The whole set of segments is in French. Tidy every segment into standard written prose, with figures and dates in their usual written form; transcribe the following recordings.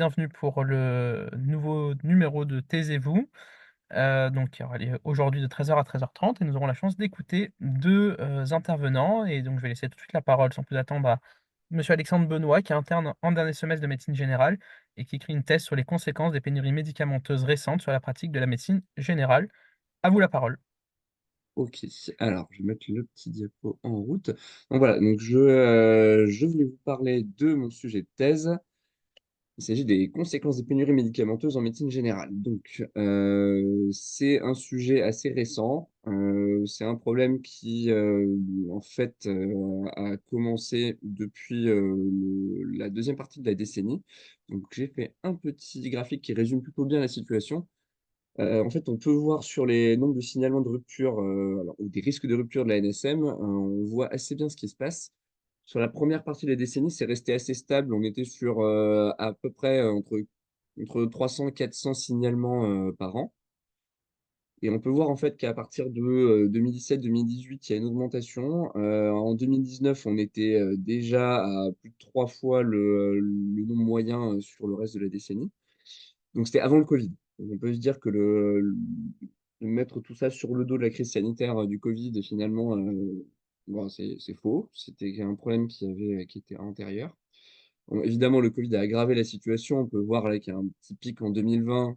bienvenue pour le nouveau numéro de Taisez-vous. Donc qui aura lieu aujourd'hui de 13h à 13h30 et nous aurons la chance d'écouter 2 intervenants et donc je vais laisser tout de suite la parole sans plus attendre à monsieur Alexandre Benoît qui est interne en dernier semestre de médecine générale et qui écrit une thèse sur les conséquences des pénuries médicamenteuses récentes sur la pratique de la médecine générale. À vous la parole. OK. Alors, je vais mettre le petit diapo en route. Donc voilà, donc je voulais vous parler de mon sujet de thèse. Il s'agit des conséquences des pénuries médicamenteuses en médecine générale. Donc, c'est un sujet assez récent. C'est un problème qui, en fait, a commencé depuis, la deuxième partie de la décennie. Donc j'ai fait un petit graphique qui résume plutôt bien la situation. En fait, on peut voir sur les nombres de signalements de rupture, alors ou des risques de rupture de la NSM, on voit assez bien ce qui se passe. Sur la première partie de la décennie, c'est resté assez stable. On était sur, à peu près, entre 300 et 400 signalements, par an et on peut voir en fait qu'à partir de, 2017-2018, il y a une augmentation. En 2019, on était, déjà à plus de 3 fois le nombre moyen, sur le reste de la décennie. Donc c'était avant le Covid. Donc on peut se dire que mettre tout ça sur le dos de la crise sanitaire, du Covid finalement, bon c'est faux. C'était un problème qui était antérieur. Bon évidemment le Covid a aggravé la situation. On peut voir là qu'il y a un petit pic en 2020.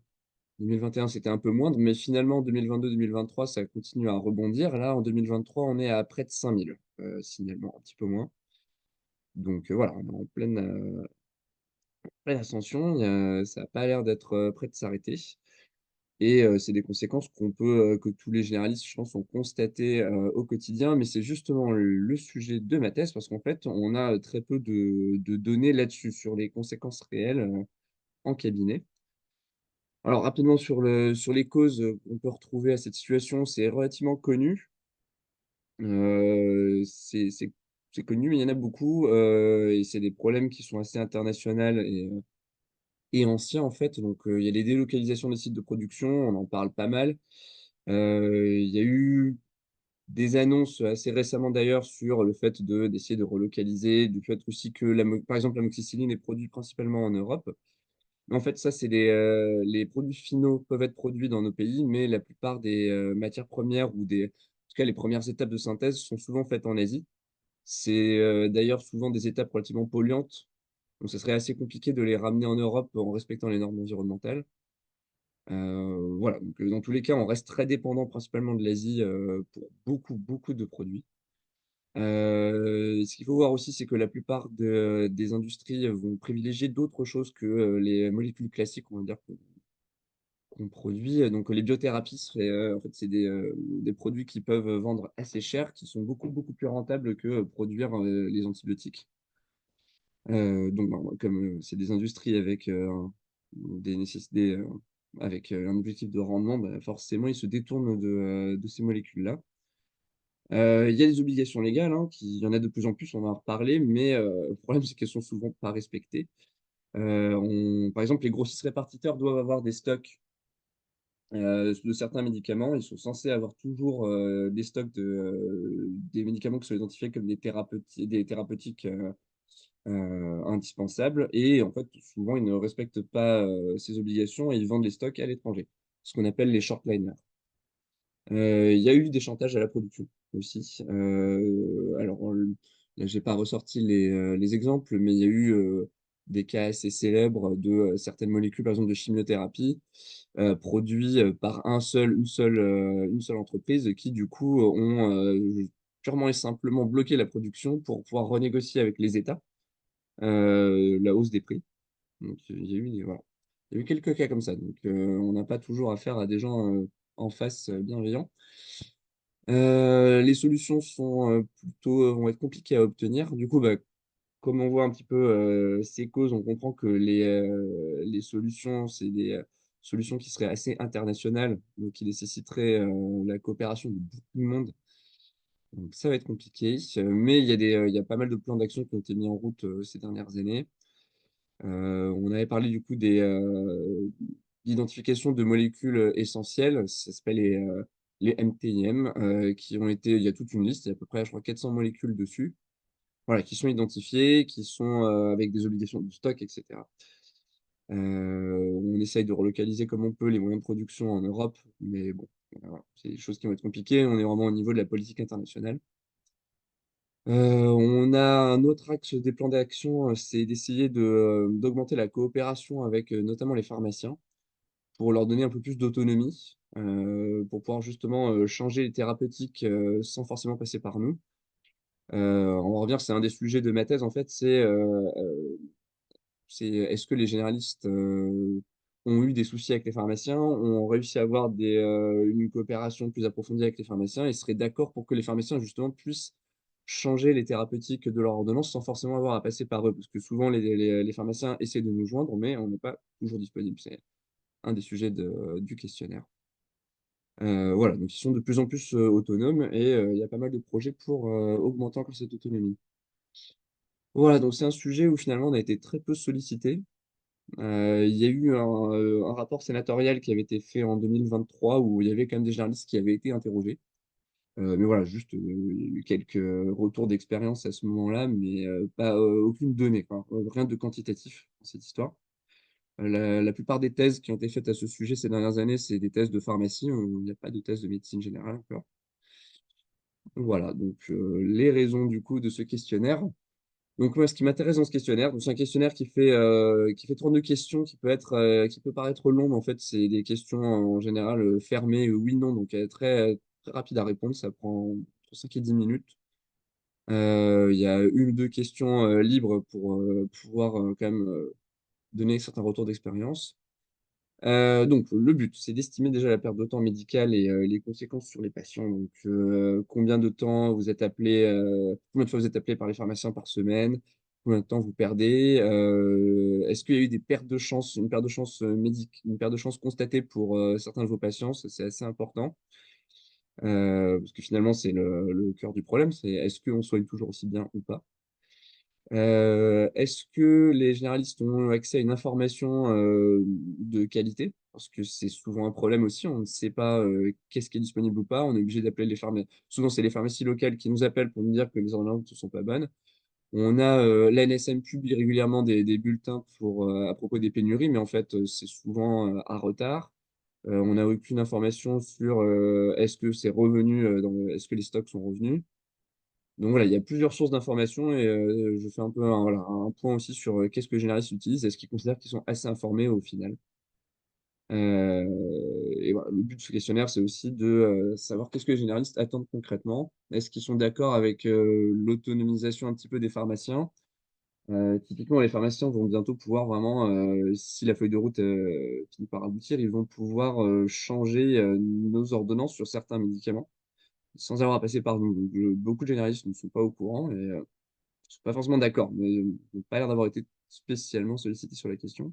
2021 c'était un peu moindre, mais finalement 2022-2023 ça continue à rebondir. Là en 2023 on est à près de 5 000 signalements, un petit peu moins. Donc, voilà, on est en pleine ascension. Ça a pas l'air d'être, près de s'arrêter. Et c'est des conséquences que tous les généralistes, je pense, ont constatées, au quotidien. Mais c'est justement le sujet de ma thèse parce qu'en fait, on a, très peu de données là-dessus, sur les conséquences réelles, en cabinet. Alors rapidement sur les causes, qu'on peut retrouver à cette situation, c'est relativement connu. C'est connu, mais il y en a beaucoup, et c'est des problèmes qui sont assez internationaux et anciens, en fait. Donc il y a les délocalisations des sites de production, on en parle pas mal. Il y a eu des annonces assez récemment d'ailleurs sur le fait d'essayer de relocaliser, du fait aussi que par exemple, l'amoxicilline est produite principalement en Europe. Mais en fait, ça, c'est les produits finaux peuvent être produits dans nos pays, mais la plupart des, matières premières ou en tout cas, les premières étapes de synthèse sont souvent faites en Asie. C'est, d'ailleurs souvent des étapes relativement polluantes, donc ce serait assez compliqué de les ramener en Europe en respectant les normes environnementales. Voilà, donc dans tous les cas, on reste très dépendant principalement de l'Asie, pour beaucoup, beaucoup de produits. Ce qu'il faut voir aussi, c'est que la plupart des industries vont privilégier d'autres choses que, les molécules classiques, on va dire, qu'on produit. Donc les biothérapies seraient, en fait, c'est des produits qui peuvent vendre assez cher, qui sont beaucoup, beaucoup plus rentables que, produire, les antibiotiques. Donc ben, comme, c'est des industries avec, des nécessités, avec, un objectif de rendement, bah, forcément, ils se détournent de ces molécules-là. Il y a des obligations légales, hein, il y en a de plus en plus, on va en reparler, mais le problème, c'est qu'elles sont souvent pas respectées. Par exemple, les grossistes répartiteurs doivent avoir des stocks, de certains médicaments. Ils sont censés avoir toujours, des stocks des médicaments qui sont identifiés comme des thérapeutiques, indispensables et en fait, souvent, ils ne respectent pas, ces obligations et ils vendent les stocks à l'étranger, ce qu'on appelle les shortliners. Il y a eu des chantages à la production aussi. Alors, là, j'ai pas ressorti les exemples, mais il y a eu, des cas assez célèbres de, certaines molécules, par exemple de chimiothérapie, produits, par une seule entreprise qui du coup, ont, purement et simplement bloqué la production pour pouvoir renégocier avec les États, la hausse des prix. Donc, il y a eu des voilà. Il y a eu quelques cas comme ça, donc on n'a pas toujours affaire à des gens, en face, bienveillants. Les solutions vont être compliquées à obtenir. Du coup, bah, comme on voit un petit peu, ces causes, on comprend que les solutions, c'est des, solutions qui seraient assez internationales, donc qui nécessiteraient, la coopération de beaucoup de monde. Donc ça va être compliqué, mais il y a pas mal de plans d'action qui ont été mis en route, ces dernières années. On avait parlé du coup d'identification de molécules, essentielles, ça s'appelle les MTIM, qui ont été il y a toute une liste, il y a à peu près je crois 400 molécules dessus, voilà, qui sont identifiées, qui sont, avec des obligations de stock et cetera. On essaye de relocaliser comme on peut les moyens de production en Europe, mais bon, voilà, c'est des choses qui vont être compliquées. On est vraiment au niveau de la politique internationale. On a un autre axe des plans d'action, c'est d'essayer d'augmenter la coopération avec, notamment les pharmaciens, pour leur donner un peu plus d'autonomie, pour pouvoir justement, changer les thérapeutiques, sans forcément passer par nous. On va revenir, c'est un des sujets de ma thèse en fait, c'est est-ce que les généralistes, ont eu des soucis avec les pharmaciens, ont réussi à avoir une coopération plus approfondie avec les pharmaciens et seraient d'accord pour que les pharmaciens justement puissent changer les thérapeutiques de leur ordonnance sans forcément avoir à passer par eux? Parce que souvent les pharmaciens essaient de nous joindre, mais on n'est pas toujours disponible. C'est un des sujets du questionnaire. Voilà, donc ils sont de plus en plus, autonomes et il y a pas mal de projets pour, augmenter encore cette autonomie. Voilà, donc c'est un sujet où finalement on a été très peu sollicités. Il y a eu un rapport sénatorial qui avait été fait en 2023 où il y avait quand même des journalistes qui avaient été interrogés. Mais voilà, juste, il y a eu quelques, retours d'expérience à ce moment-là, mais pas, aucune donnée, quoi. Rien de quantitatif dans cette histoire. La plupart des thèses qui ont été faites à ce sujet ces dernières années, c'est des thèses de pharmacie, il n'y a pas de thèse de médecine générale encore. Voilà, donc les raisons du coup de ce questionnaire. Donc moi, ce qui m'intéresse dans ce questionnaire, donc c'est un questionnaire qui fait 32 questions, qui peut paraître long, mais en fait, c'est des questions en général, fermées, oui, non, donc très rapide à répondre, ça prend entre 5 et 10 minutes. Il y a une ou 2 questions, libres pour, pouvoir, quand même, donner certains retours d'expérience. Donc le but, c'est d'estimer déjà la perte de temps médicale et les conséquences sur les patients. Donc, combien de temps vous êtes appelé, combien de fois vous êtes appelé par les pharmaciens par semaine? Combien de temps vous perdez? Est-ce qu'il y a eu des pertes de chance, une perte de chance constatée pour, certains de vos patients? Ça, c'est assez important, parce que finalement, c'est le cœur du problème, c'est est-ce qu'on soigne toujours aussi bien ou pas? Est-ce que les généralistes ont accès à une information, de qualité? Parce que c'est souvent un problème aussi, on ne sait pas, qu'est-ce qui est disponible ou pas. On est obligé d'appeler souvent c'est les pharmacies locales qui nous appellent pour nous dire que les ordonnances ne sont pas bonnes. On a, l'ANSM publie régulièrement des bulletins à propos des pénuries, mais en fait, c'est souvent, à retard. On n'a aucune information sur, est-ce que c'est revenu, est-ce que les stocks sont revenus? Donc voilà, il y a plusieurs sources d'informations et je fais un peu un point aussi sur, qu'est-ce que les généralistes utilisent? Est-ce qu'ils considèrent qu'ils sont assez informés au final? Et voilà, le but de ce questionnaire, c'est aussi de, savoir qu'est-ce que les généralistes attendent concrètement? Est-ce qu'ils sont d'accord avec, l'autonomisation un petit peu des pharmaciens? Typiquement, les pharmaciens vont bientôt pouvoir vraiment, si la feuille de route, finit par aboutir, ils vont pouvoir, changer, nos ordonnances sur certains médicaments, sans avoir à passer par nous. Donc, beaucoup de généralistes ne sont pas au courant et sont pas forcément d'accord, mais n'ont pas l'air d'avoir été spécialement sollicités sur la question.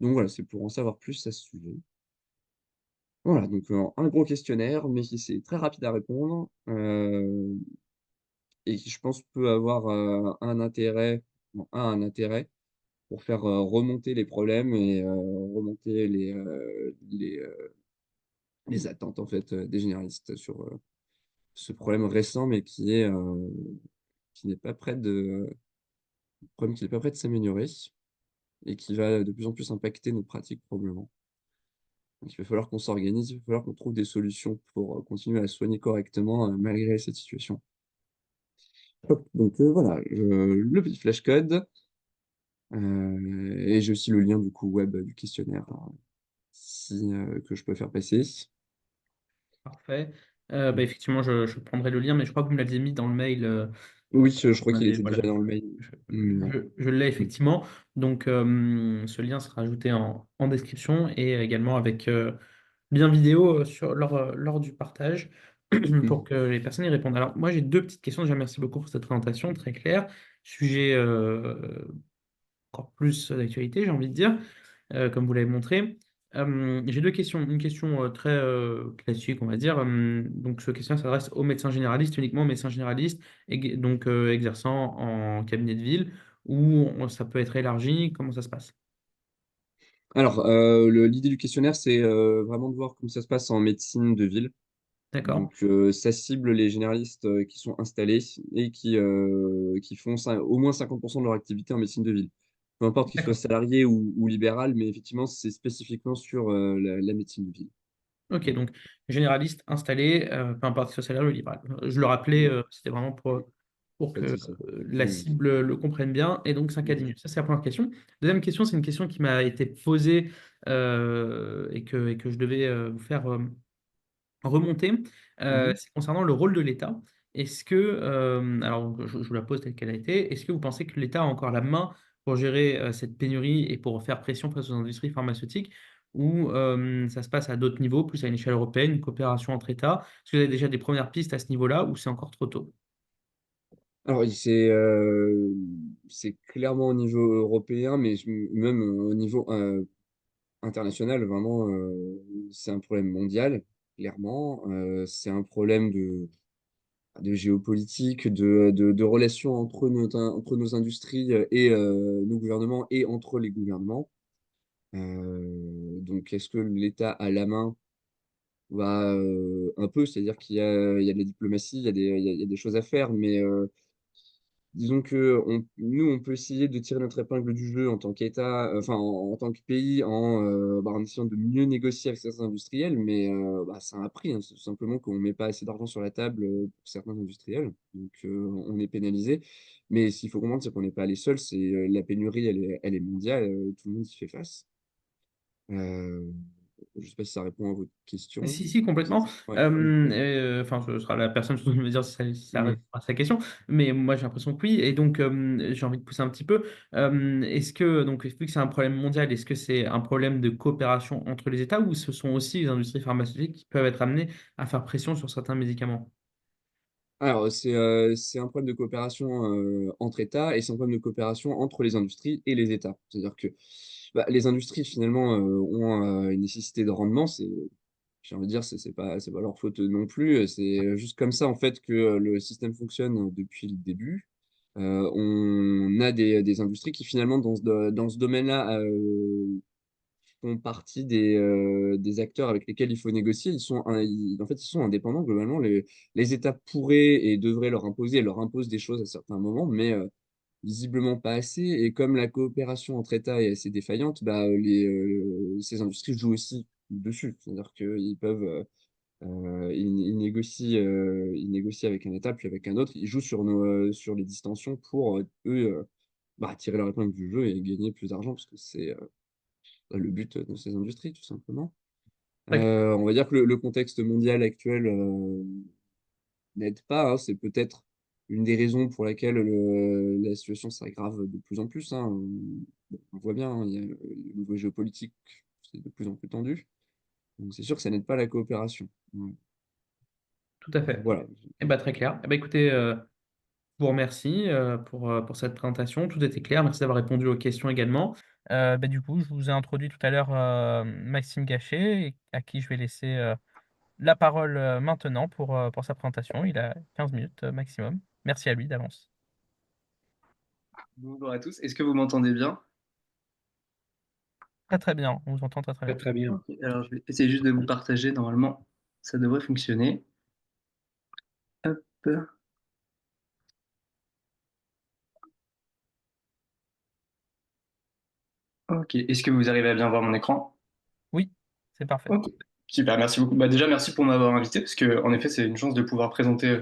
Donc voilà, c'est pour en savoir plus à ce sujet. Voilà, donc un gros questionnaire, mais qui c'est très rapide à répondre, et qui je pense peut avoir, un intérêt pour faire, remonter les problèmes et remonter les attentes en fait, des généralistes sur, ce problème récent, mais qui n'est pas prêt de problème qui n'est pas prêt de s'améliorer. Et qui va de plus en plus impacter nos pratiques probablement. Donc il va falloir qu'on s'organise, il va falloir qu'on trouve des solutions pour, continuer à soigner correctement, malgré cette situation. Hop, donc voilà, le petit flashcode, et j'ai aussi le lien du coup web, du questionnaire, si, que je peux faire passer. Parfait. Effectivement, je prendrai le lien, mais je crois que vous me l'aviez mis dans le mail, Oui, je vous crois qu'il m'avez était voilà, déjà dans le mail. je Mmh, je l'ai effectivement. Donc, ce lien sera ajouté en description et également avec, lien vidéo, lors du partage mmh. pour que les personnes y répondent. Alors moi, j'ai 2 petites questions. Déjà, merci beaucoup pour cette présentation très claire. Sujet, encore plus d'actualité, j'ai envie de dire, comme vous l'avez montré. J'ai 2 questions. Une question, très, classique, on va dire. Donc ce questionnaire s'adresse aux médecins généralistes, uniquement aux médecins généralistes, donc exerçant en cabinet de ville ou ça peut être élargi? Comment ça se passe? Alors, l'idée du questionnaire, c'est, vraiment de voir comment ça se passe en médecine de ville. D'accord. Donc, ça cible les généralistes, qui sont installés et qui font au moins 50 de leur activité en médecine de ville. peu importe qu'il soit D'accord. salarié ou libéral, mais effectivement, c'est spécifiquement sur la médecine de ville. OK, donc généraliste installé, peu importe si c'est salarié ou libéral. Je le rappelais, Voilà, c'était vraiment pour pas de que, souci. la Oui, oui. cible, le comprenne bien et donc 5 à 10 minutes. Ça, c'est la première question. Deuxième question, c'est une question qui m'a été posée, et que je devais, vous faire, remonter, Mhm. c'est concernant le rôle de l'État. Est-ce que, alors je vous la pose telle qu'elle a été, est-ce que vous pensez que l'État a encore la main pour gérer, cette pénurie et pour faire pression face aux industries pharmaceutiques? Ou, ça se passe à d'autres niveaux, plus à une échelle européenne, une coopération entre États? Est-ce que vous avez déjà des premières pistes à ce niveau-là ou c'est encore trop tôt? Alors, c'est clairement au niveau européen, mais même au niveau international, vraiment, c'est un problème mondial, clairement. C'est un problème de géopolitique, de relations entre nos industries et nos gouvernements et entre les gouvernements. Donc, est-ce que l'État a la main? Bah, un peu, c'est-à-dire il y a de la diplomatie, il y a des choses à faire, mais disons que nous, on peut essayer de tirer notre épingle du jeu en tant qu'État, enfin en tant que pays, en essayant de mieux négocier avec certains industriels, mais bah, ça a un prix, hein. C'est tout simplement qu'on met pas assez d'argent sur la table pour certains industriels, donc on est pénalisé. Mais s'il faut comprendre, c'est qu'on n'est pas les seuls, c'est la pénurie, elle est mondiale, tout le monde y fait face. Euh, je sais pas si ça répond à votre question. Si, si, complètement. Ouais. Enfin, ce sera la personne qui me dire si ça Mhm. répond à sa question, mais moi j'ai l'impression que oui. Et donc, j'ai envie de pousser un petit peu. Est-ce que, donc, vu que c'est un problème mondial, est-ce que c'est un problème de coopération entre les États ou ce sont aussi les industries pharmaceutiques qui peuvent être amenées à faire pression sur certains médicaments? Alors, c'est un problème de coopération entre États et c'est un problème de coopération entre les industries et les États. C'est-à-dire que bah, les industries, finalement, ont une nécessité de rendement. J'ai envie de dire, c'est pas leur faute non plus. C'est juste comme ça, en fait, que le système fonctionne depuis le début. On a des industries qui, finalement, dans ce domaine-là, font partie des acteurs avec lesquels il faut négocier. En fait, ils sont indépendants. Globalement, les États pourraient et devraient leur imposer, et leur imposent des choses à certains moments, mais visiblement pas assez. Et comme la coopération entre États est assez défaillante, bah, ces industries jouent aussi dessus. C'est-à-dire qu'ils peuvent, ils négocient avec un État, puis avec un autre. Ils jouent sur les distensions pour, eux, bah, tirer leur épingle du jeu et gagner plus d'argent, parce que c'est le but de ces industries, tout simplement. D'accord. On va dire que le contexte mondial actuel n'aide pas, hein. C'est peut-être une des raisons pour laquelle la situation s'aggrave de plus en plus, hein. Bon, on voit bien, hein, le niveau géopolitique, c'est de plus en plus tendu. Donc c'est sûr que ça n'aide pas la coopération. Ouais. Tout à fait. Voilà. Eh ben, très clair. Eh ben, écoutez, je vous remercie pour cette présentation. Tout était clair. Merci d'avoir répondu aux questions également. Bah, du coup, je vous ai introduit tout à l'heure Maxime Gachet, à qui je vais laisser la parole maintenant pour sa présentation. Il a 15 minutes maximum. Merci à lui d'avance. Bonjour à tous, est-ce que vous m'entendez bien? Très très bien, on vous entend très très Très bien. très bien. Ok, alors je vais essayer juste de vous partager, normalement ça devrait fonctionner. Hop. Ok, est-ce que vous arrivez à bien voir mon écran? Oui, c'est parfait. Ok, super, merci beaucoup. Bah, déjà, merci pour m'avoir invité, parce que en effet, c'est une chance de pouvoir présenter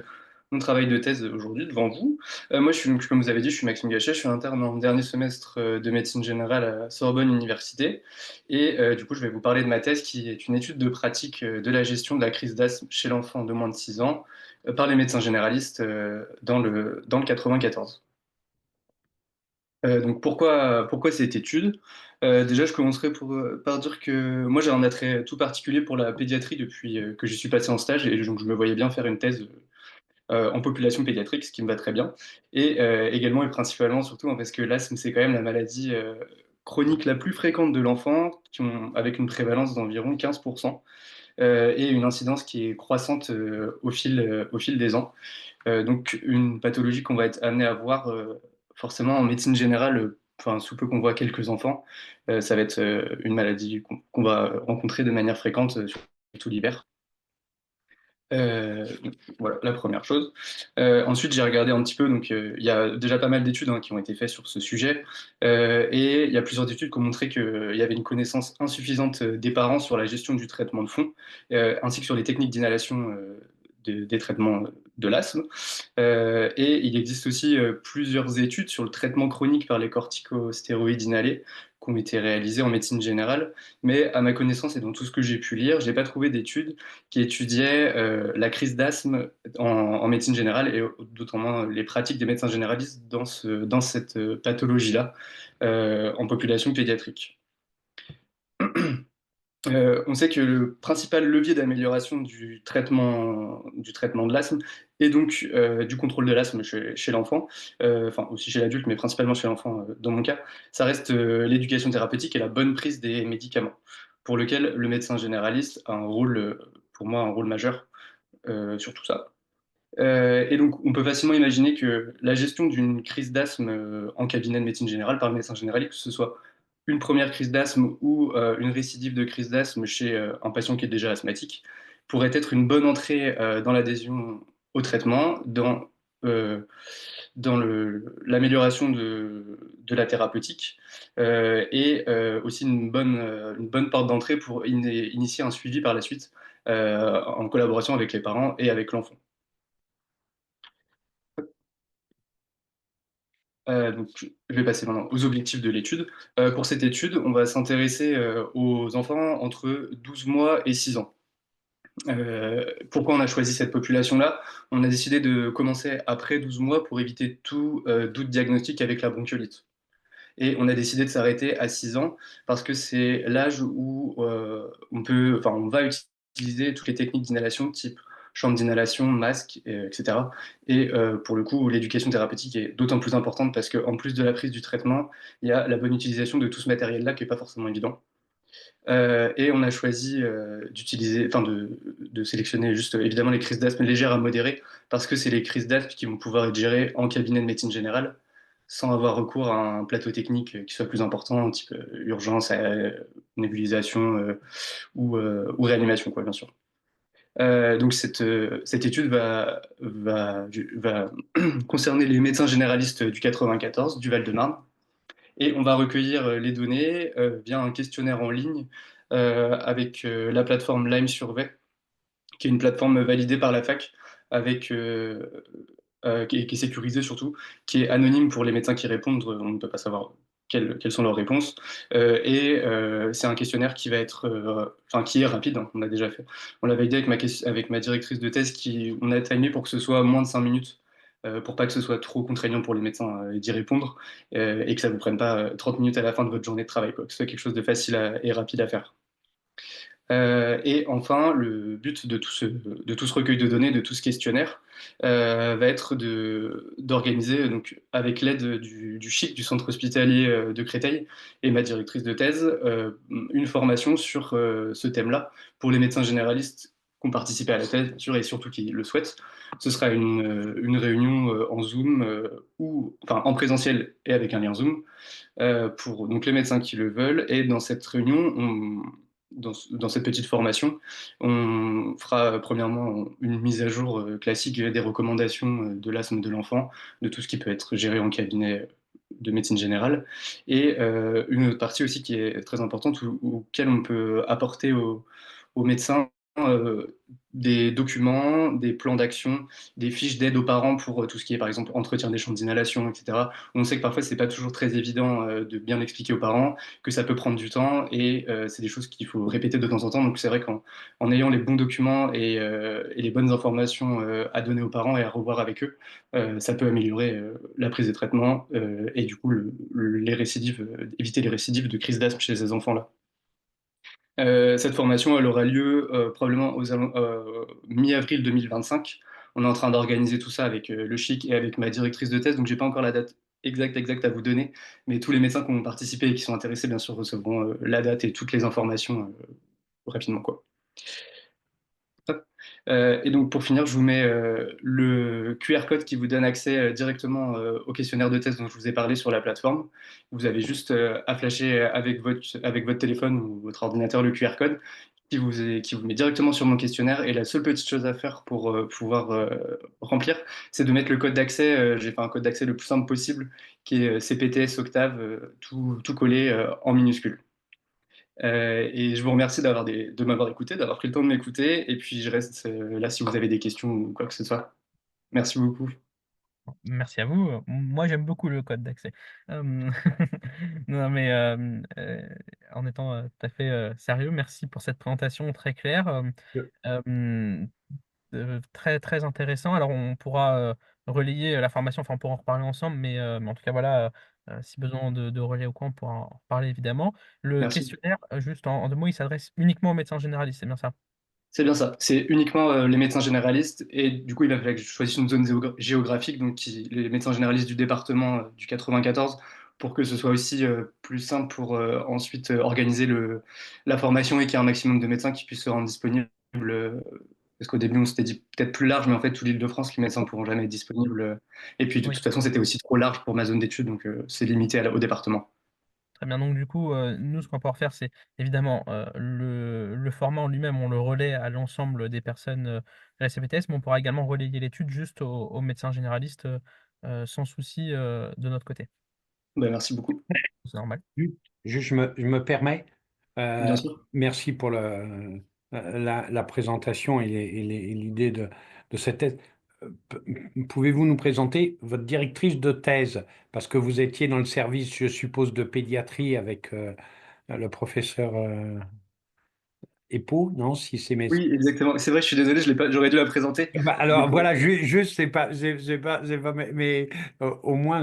mon travail de thèse aujourd'hui devant vous. Moi, je suis, donc, comme vous avez dit, je suis Maxime Gachet, je suis interne en dernier semestre de médecine générale à Sorbonne Université. Et du coup, je vais vous parler de ma thèse, qui est une étude de pratique de la gestion de la crise d'asthme chez l'enfant de moins de 6 ans par les médecins généralistes dans le 94. Donc pourquoi cette étude? Déjà, je commencerai par dire que moi j'ai un attrait tout particulier pour la pédiatrie depuis que j'y suis passé en stage et donc je me voyais bien faire une thèse en population pédiatrique, ce qui me va très bien. Et également et principalement surtout hein, parce que l'asthme c'est quand même la maladie chronique la plus fréquente de l'enfant, avec une prévalence d'environ 15% et une incidence qui est croissante au fil des ans. Donc une pathologie qu'on va être amené à voir forcément en médecine générale, enfin sous peu qu'on voit quelques enfants, ça va être une maladie qu'on va rencontrer de manière fréquente, surtout l'hiver. Donc, voilà, la première chose. Ensuite, j'ai regardé un petit peu, donc il y a déjà pas mal d'études qui ont été faites sur ce sujet, et il y a plusieurs études qui ont montré qu'il y avait une connaissance insuffisante des parents sur la gestion du traitement de fond, ainsi que sur les techniques d'inhalation des traitements de l'asthme. Et il existe aussi plusieurs études sur le traitement chronique par les corticostéroïdes inhalés qui ont été réalisées en médecine générale, mais à ma connaissance et dans tout ce que j'ai pu lire, j'ai pas trouvé d'études qui étudiaient la crise d'asthme en médecine générale et d'autant moins les pratiques des médecins généralistes dans cette pathologie-là en population pédiatrique. On sait que le principal levier d'amélioration du traitement de l'asthme et donc du contrôle de l'asthme chez l'enfant, enfin aussi chez l'adulte, mais principalement chez l'enfant dans mon cas, ça reste l'éducation thérapeutique et la bonne prise des médicaments, pour lequel le médecin généraliste a un rôle, pour moi, un rôle majeur sur tout ça. Et donc, on peut facilement imaginer que la gestion d'une crise d'asthme en cabinet de médecine générale par le médecin généraliste, que ce soit une première crise d'asthme ou une récidive de crise d'asthme chez un patient qui est déjà asthmatique, pourrait être une bonne entrée dans l'adhésion au traitement, euh, dans l'amélioration de la thérapeutique et aussi une bonne porte d'entrée pour initier un suivi par la suite en collaboration avec les parents et avec l'enfant. Donc, je vais passer maintenant aux objectifs de l'étude. Pour cette étude, on va s'intéresser aux enfants entre 12 mois et 6 ans. Pourquoi on a choisi cette population-là? On a décidé de commencer après 12 mois pour éviter tout doute diagnostique avec la bronchiolite. Et on a décidé de s'arrêter à 6 ans parce que c'est l'âge où on va utiliser toutes les techniques d'inhalation type chambre d'inhalation, masque, etc. Et pour le coup, l'éducation thérapeutique est d'autant plus importante parce qu'en plus de la prise du traitement, il y a la bonne utilisation de tout ce matériel-là qui n'est pas forcément évident. Et on a choisi de sélectionner juste évidemment les crises d'asthme légères à modérées parce que c'est les crises d'asthme qui vont pouvoir être gérées en cabinet de médecine générale sans avoir recours à un plateau technique qui soit plus important, type urgence, nébulisation ou réanimation, quoi, bien sûr. Donc cette étude va concerner les médecins généralistes du 94, du Val-de-Marne, et on va recueillir les données via un questionnaire en ligne avec la plateforme Lyme Survey, qui est une plateforme validée par la fac, qui est sécurisée surtout, qui est anonyme pour les médecins qui répondent. On ne peut pas savoir quelles sont leurs réponses. C'est un questionnaire qui est rapide, hein, on l'a déjà fait. On l'a validé avec ma directrice de thèse, on a timé pour que ce soit moins de 5 minutes. Pour pas que ce soit trop contraignant pour les médecins d'y répondre et que ça vous prenne pas 30 minutes à la fin de votre journée de travail, quoi, que ce soit quelque chose de facile et rapide à faire. Et enfin, le but de tout ce recueil de données, de tout ce questionnaire, va être d'organiser, donc, avec l'aide du CHIC, du centre hospitalier de Créteil, et ma directrice de thèse, une formation sur ce thème-là pour les médecins généralistes qui ont participé à la thèse, bien sûr, et surtout qui le souhaitent. Ce sera une réunion en Zoom, enfin en présentiel et avec un lien Zoom, pour donc, les médecins qui le veulent. Et dans cette réunion, dans cette petite formation, on fera premièrement une mise à jour classique des recommandations de l'asthme de l'enfant, de tout ce qui peut être géré en cabinet de médecine générale, et une autre partie aussi qui est très importante, auquel on peut apporter aux médecins des documents, des plans d'action, des fiches d'aide aux parents pour tout ce qui est par exemple entretien des chambres d'inhalation, etc. On sait que parfois c'est pas toujours très évident de bien expliquer aux parents, que ça peut prendre du temps et c'est des choses qu'il faut répéter de temps en temps. Donc c'est vrai qu'en ayant les bons documents et les bonnes informations à donner aux parents et à revoir avec eux, ça peut améliorer la prise des traitements et du coup éviter les récidives de crise d'asthme chez ces enfants-là. Cette formation, elle aura lieu probablement mi-avril 2025. On est en train d'organiser tout ça avec le CHIC et avec ma directrice de thèse, donc j'ai pas encore la date exacte à vous donner, mais tous les médecins qui ont participé et qui sont intéressés, bien sûr, recevront la date et toutes les informations rapidement, quoi. Et donc pour finir, je vous mets le QR code qui vous donne accès directement au questionnaire de thèse dont je vous ai parlé sur la plateforme. Vous avez juste à flasher avec votre téléphone ou votre ordinateur le QR code. qui vous met directement sur mon questionnaire. Et la seule petite chose à faire pour pouvoir remplir, c'est de mettre le code d'accès. J'ai fait un code d'accès le plus simple possible, qui est CPTS Octave, tout collé en minuscule. Et je vous remercie de m'avoir écouté, d'avoir pris le temps de m'écouter. Et puis je reste là si vous avez des questions ou quoi que ce soit. Merci beaucoup. Merci à vous. Moi, j'aime beaucoup le code d'accès. Non, mais en étant tout à fait sérieux, merci pour cette présentation très claire. Hem, très, très intéressant. Alors, on pourra relayer la formation, enfin, on pourra en reparler ensemble, mais en tout cas, voilà, si besoin de relais ou quoi, on pourra en reparler évidemment. Le Merci. questionnaire, juste en 2 mots, il s'adresse uniquement aux médecins généralistes, c'est bien ça? C'est bien ça. C'est uniquement les médecins généralistes. Et du coup, il va falloir que je choisisse une zone géographique, donc les médecins généralistes du département du 94, pour que ce soit aussi plus simple pour ensuite organiser la formation et qu'il y ait un maximum de médecins qui puissent se rendre disponibles. Parce qu'au début, on s'était dit peut-être plus large, mais en fait, toute l'Île-de-France, les médecins ne pourront jamais être disponibles. Et puis, de Oui. toute façon, c'était aussi trop large pour ma zone d'études, donc c'est limité au département. Très bien, donc du coup, nous, ce qu'on va pouvoir faire, c'est évidemment, le format en lui-même, on le relaie à l'ensemble des personnes, de la CPTS, mais on pourra également relayer l'étude juste aux médecins généralistes, sans souci, de notre côté. Ben, merci beaucoup. C'est normal. Juste, je me permets, Bien euh, sûr. merci pour la présentation et l'idée de cette thèse. Pouvez-vous nous présenter votre directrice de thèse? Parce que vous étiez dans le service, je suppose, de pédiatrie avec le professeur Epo, non? Si c'est mes... Oui, exactement. C'est vrai, je suis désolé, je l'ai pas, j'aurais dû la présenter. Eh ben, Du alors coup, voilà, juste, c'est pas, mais au moins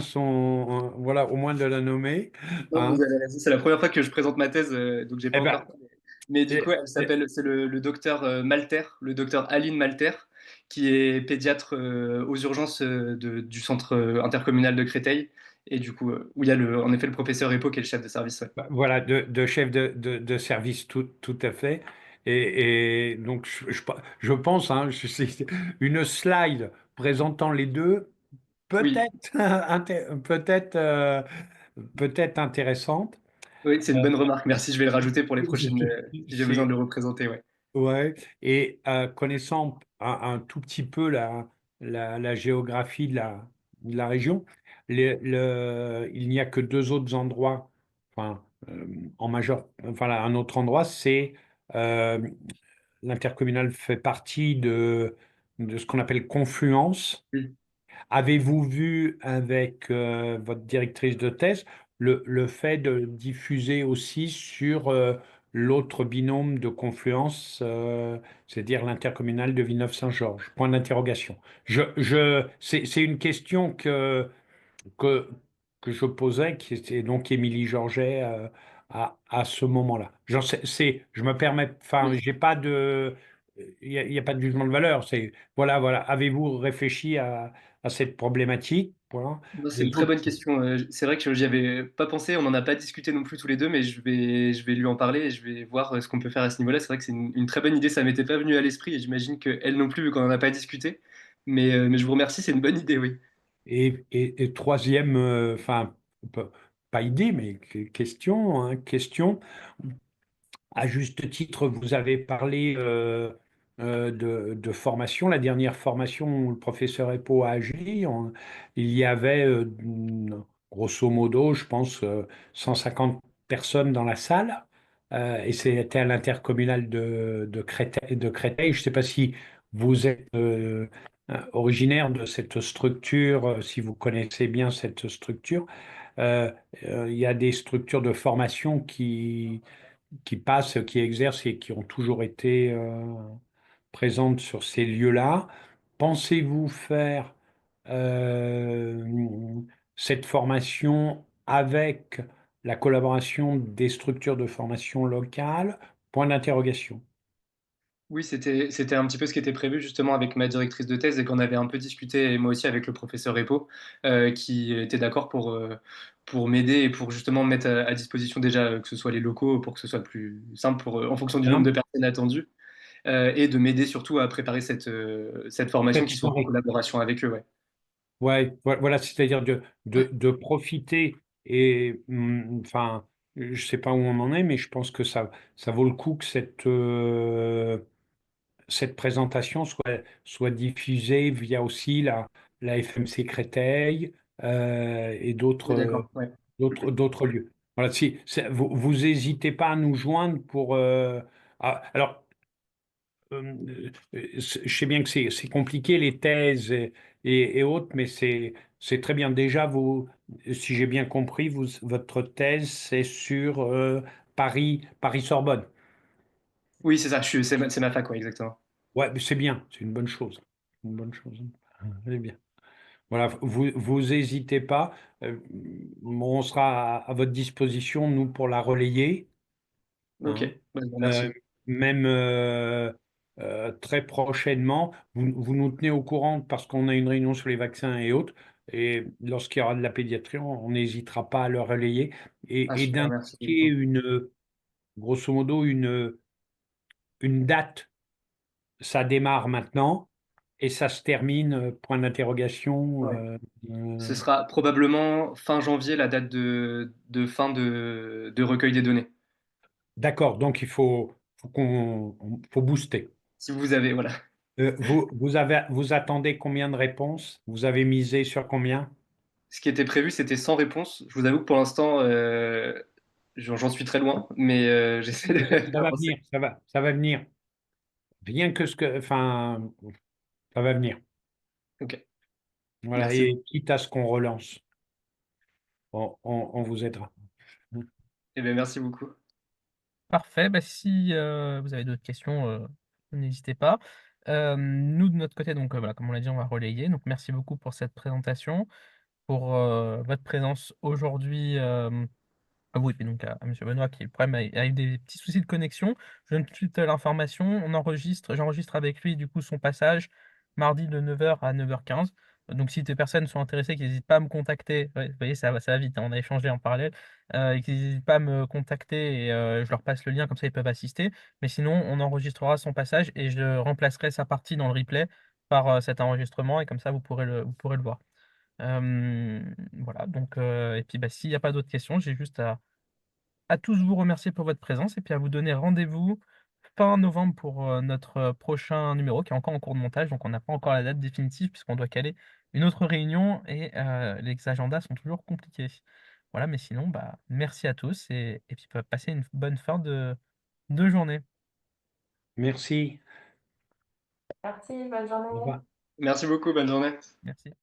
voilà, au moins de la nommer, non, hein. vous avez raison. C'est la première fois que je présente ma thèse, donc j'ai pas Eh encore. ben, Mais du coup, eh, elle eh, s'appelle, c'est le docteur Malter, le docteur Aline Malter, qui est pédiatre aux urgences du centre intercommunal de Créteil, et du coup, où il y a en effet le professeur Epo qui est le chef de service. Ouais. bah, voilà, de chef de service, tout à fait. Et donc, je pense, hein, c'est une slide présentant les deux, Oui, peut-être peut-être peut-être intéressante. oui, c'est une bonne remarque. Merci, je vais le rajouter pour les prochaines, si j'ai besoin C'est de le représenter. Ouais. ouais. Et connaissant un tout petit peu la géographie de la région, il n'y a que deux autres endroits, enfin, en majeur, enfin, là, un autre endroit, c'est euh, l'intercommunal fait partie de ce qu'on appelle Confluence. Oui. Avez-vous vu avec votre directrice de thèse le fait de diffuser aussi sur l'autre binôme de Confluence, c'est-à-dire l'intercommunal de Villeneuve-Saint-Georges? Point d'interrogation. C'est une question que, que je posais, qui était donc Émilie Georget à ce moment-là. Je me permets, enfin, Oui. j'ai pas de, il y a pas de jugement de valeur. Voilà, voilà. Avez-vous réfléchi à cette problématique? Voilà. Non, c'est une Les très bonne autres, question. C'est vrai que j'y avais pas pensé, on n'en a pas discuté non plus tous les deux, mais je vais lui en parler et je vais voir ce qu'on peut faire à ce niveau-là. C'est vrai que c'est une très bonne idée, ça m'était pas venu à l'esprit et j'imagine qu'elle non plus, vu qu'on n'en a pas discuté. Mais je vous remercie, c'est une bonne idée, oui. et troisième, enfin, pas pas idée, mais question, hein, question. À juste titre, vous avez parlé de formation. La dernière formation où le professeur Epo a agi, il y avait grosso modo, je pense, 150 personnes dans la salle. Et c'était à l'intercommunal de Créteil, de Créteil. Je ne sais pas si vous êtes originaire de cette structure, si vous connaissez bien cette structure. Euh, il y a des structures de formation qui passent, qui exercent et qui ont toujours été présentes sur ces lieux-là. Pensez-vous faire euh, cette formation avec la collaboration des structures de formation locales? Point d'interrogation. Oui, c'était un petit peu ce qui était prévu justement avec ma directrice de thèse et qu'on avait un peu discuté, et moi aussi avec le professeur Repo, qui était d'accord pour m'aider et pour justement mettre à disposition déjà que ce soit les locaux pour que ce soit plus simple en fonction du Non, nombre de personnes attendues, et de m'aider surtout à préparer cette formation cette qui soit en soirée. collaboration avec eux. Ouais. Ouais, voilà, c'est-à-dire de profiter et enfin je ne sais pas où on en est, mais je pense que ça vaut le coup que cette présentation soit diffusée via aussi la FMC Créteil et Oui, d'accord. Ouais. d'autres lieux. Voilà, si, vous n'hésitez pas à nous joindre pour... alors, je sais bien que c'est compliqué les thèses et autres, mais c'est très bien. Déjà, si j'ai bien compris, votre thèse, c'est sur Paris-Sorbonne. Oui, c'est ça, c'est ma fac, ouais, exactement. Ouais, mais c'est bien, c'est une bonne chose. Une bonne chose. C'est bien. Voilà, vous n'hésitez pas. Euh, on sera à votre disposition, nous, pour la relayer. Ok, Hein. bah, je vous Euh, remercie. même très prochainement, vous nous tenez au courant parce qu'on a une réunion sur les vaccins et autres. Et lorsqu'il y aura de la pédiatrie, on n'hésitera pas à le relayer Ah, et super, merci d'indiquer beaucoup. grosso modo, une date. Ça démarre maintenant et ça se termine, point d'interrogation. Ouais. Ce sera probablement fin janvier, la date de fin de recueil des données. D'accord, donc faut booster. Si vous avez, voilà. Vous attendez combien de réponses? Vous avez misé sur combien? Ce qui était prévu, c'était 100 réponses. Je vous avoue que pour l'instant, j'en suis très loin, mais j'essaie Ça va d'avancer. venir, ça va venir. Rien que enfin, ça va venir. Ok, Voilà, merci et beaucoup. quitte à ce qu'on relance, on vous aidera. Eh bien, merci beaucoup. Parfait, bah, si, vous avez d'autres questions, n'hésitez pas. Nous de notre côté donc, voilà, comme on l'a dit, on va relayer. Donc merci beaucoup pour cette présentation, pour, votre présence aujourd'hui, ah oui, et puis donc à monsieur Benoît qui, le problème, a eu des petits soucis de connexion. Je donne tout de suite, l'information. J'enregistre avec lui, du coup, son passage mardi de 9h à 9h15. Donc si des personnes sont intéressées, qu'ils n'hésitent pas à me contacter. Ouais, vous voyez, ça va vite, hein, on a échangé en parallèle, et qu'ils n'hésitent pas à me contacter et je leur passe le lien, comme ça ils peuvent assister. Mais sinon, on enregistrera son passage et je remplacerai sa partie dans le replay par, cet enregistrement et comme ça vous pourrez le voir. Voilà donc et puis, bah, s'il y a pas d'autres questions, j'ai juste à tous vous remercier pour votre présence et puis à vous donner rendez-vous fin novembre pour, notre, prochain numéro qui est encore en cours de montage, donc on n'a pas encore la date définitive puisqu'on doit caler une autre réunion et les agendas sont toujours compliqués. Voilà, mais sinon, bah, merci à tous et puis, bah, passez une bonne fin de journée. Merci. Merci, bonne Au journée. revoir. Merci beaucoup, bonne journée. Merci.